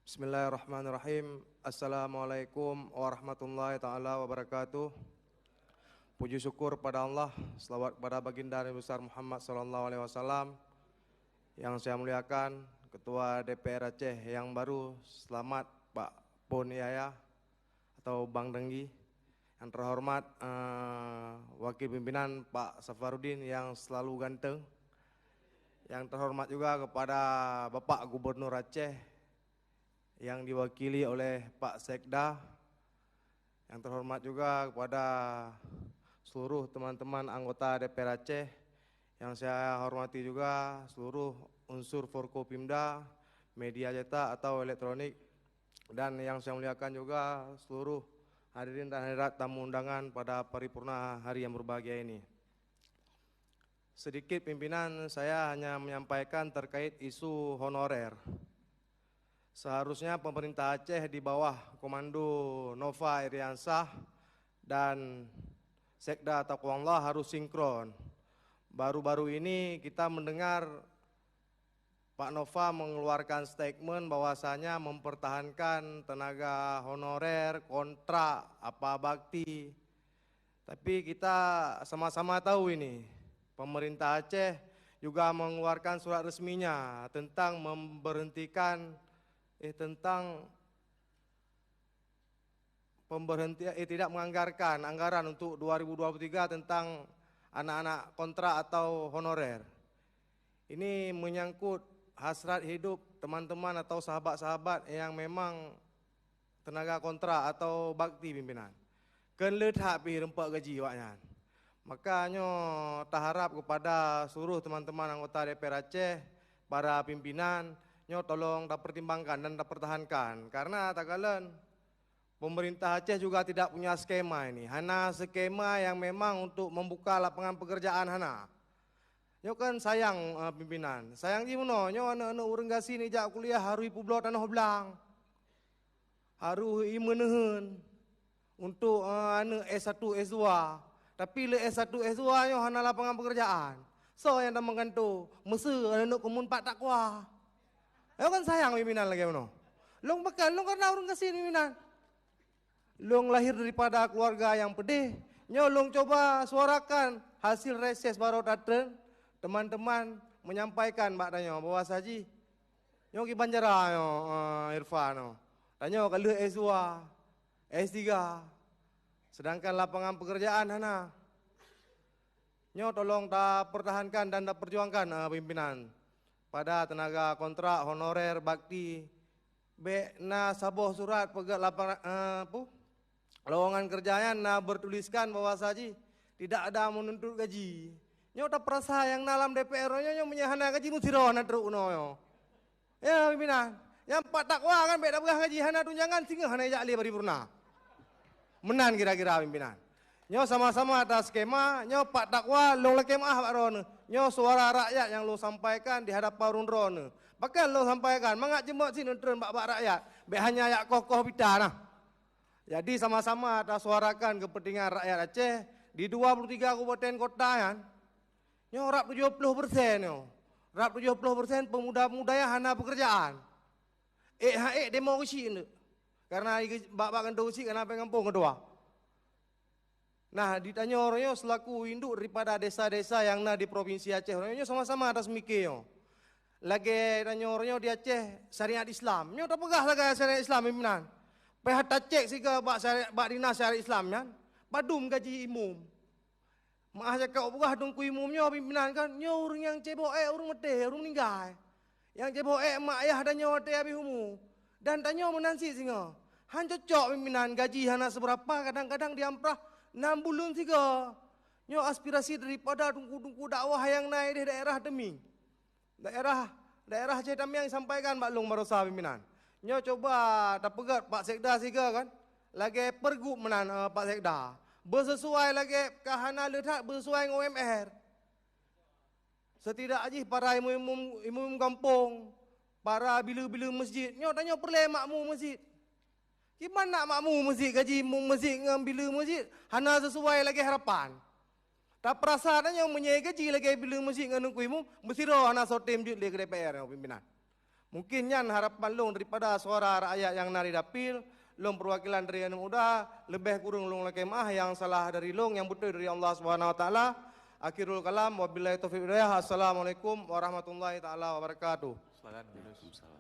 Bismillahirrahmanirrahim. Assalamualaikum warahmatullahi ta'ala wabarakatuh. Puji syukur pada Allah, selawat kepada baginda Nabi besar Muhammad SAW. Yang saya muliakan Ketua DPR Aceh yang baru, selamat Pak Pon Yaya atau Bang Denggi. Yang terhormat Wakil Pimpinan Pak Safarudin yang selalu ganteng. Yang terhormat juga kepada Bapak Gubernur Aceh yang diwakili oleh Pak Sekda. Yang terhormat juga kepada seluruh teman-teman anggota DPR Aceh. Yang saya hormati juga seluruh unsur Forkopimda, media cetak atau elektronik. Dan yang saya muliakan juga seluruh hadirin dan hadirat tamu undangan pada paripurna hari yang berbahagia ini. Sedikit pimpinan, saya hanya menyampaikan terkait isu honorer. Seharusnya pemerintah Aceh di bawah komando Nova Iriansah dan Sekda Taqwallah harus sinkron. Baru-baru ini kita mendengar Pak Nova mengeluarkan statement bahwasanya mempertahankan tenaga honorer, kontrak, apa bakti. Tapi kita sama-sama tahu ini, pemerintah Aceh juga mengeluarkan surat resminya tentang memberhentikan tidak menganggarkan anggaran untuk 2023 tentang anak-anak kontrak atau honorer. Ini menyangkut hasrat hidup teman-teman atau sahabat-sahabat yang memang tenaga kontrak atau bakti pimpinan. Ken letak pi rempak gaji waknya. Makanya taharap kepada seluruh teman-teman anggota DPR Aceh, para pimpinan, nyo tolong dipertimbangkan dan dipertahankan, karena tagalan pemerintah Aceh juga tidak punya skema ini, hanya skema yang memang untuk membuka lapangan pekerjaan hana. Nyo kan sayang pimpinan, sayang gimana? Nyo anak-anak urang gasi ni jak kuliah haru ipu blok tanah belang, haru imenehen untuk anak S1 S2, tapi le S1 S2 nyo hana lapangan pekerjaan. So yang dah menggantung mesra anak komun Pak Takwa. Yo kan sayang pimpinan lagi mana? Long bakal long karena orang kasih pimpinan. Long lahir daripada keluarga yang pedih. Nyo long coba suarakan hasil reses baru datang. Teman-teman menyampaikan maknanya bahwa saji nyo ki banjara nyo Irfan nyo. Dan nyo kalau S2, S3. Sedangkan lapangan pekerjaan hana. Nyo tolong pertahankan dan perjuangkan pimpinan pada tenaga kontrak, honorer, bakti. Na saboh surat pegat lapangan lowongan kerjanya na bertuliskan bahwa saji tidak ada menuntut gaji. Nyo tak perasa yang dalam DPR nyo menyahana gaji musiro na teruk no. Ya pimpinan, yang Pak Takwa kan beda berah gaji hana tunjangan singa hana jak li paripurna. Menan kira-kira pimpinan. Nyo sama-sama atas skema, nyo Pak Takwa long leke maaf Pak Ron. Nyo suara rakyat yang lo sampaikan di hadapan Run Ron. Bahkan lo sampaikan, mangak jembak sini turun bak rakyat. Be hanya yak kokoh pita nah. Jadi sama-sama atas suarakan kepentingan rakyat Aceh di 23 kabupaten kota kan. Nyo rap 70% nyo. Rap 70% pemuda-pemuda yang hana pekerjaan. Demo usi ini. Karena bak-bak kandung usi kenapa ngampung kedua. Nah, ditanya orangnya selaku induk daripada desa-desa yang di Provinsi Aceh, orangnya sama-sama atas mikirnya. Lagi tanya orangnya di Aceh syariat Islam, nyo tak pegah lagi syariat Islam pimpinan. Pihak cek sih ke bak dinas syariat Islam kan, badum gaji imum. Maah cakap pegah dungku imumnya pimpinan kan, nyo orang yang cebok orang mati, orang meninggal. Yang cebok mak ayah dan nyo mati habis umu. Dan tanya menansi singa, han cocok pimpinan gaji hana seberapa, kadang-kadang diamprah 6 bulan 3. Nyo aspirasi daripada tungku-tungku dakwah yang naik di daerah Deming. Daerah Aceh Damiang sampaikan Pak Long Marosa pimpinan. Nyo coba tak pegat Pak Sekda siga kan. Lagi pergub menan Pak Sekda. Bersesuai lagi kahana letak bersesuai dengan UMR. Setidaknya para imam kampung, para bila-bila masjid, nyo tanya perlu makmum masjid. Gimana nak makmu masjid gaji masjid ngambil masjid hana sesuai lagi harapan. Tak perasaannya menyai gaji lagi bila masjid nganu kuimu mesti roh hana sotem jut le ke DPR pimpinan. Mungkin yan harapan long daripada suara rakyat yang nari dapil, long perwakilan dari anak muda, lebih kurang long lekemah yang salah dari long, yang betul dari Allah Subhanahu Wa Taala. Akhirul kalam, wabillahi taufiq hidayah. Assalamualaikum warahmatullahi taala wabarakatuh. Silakan.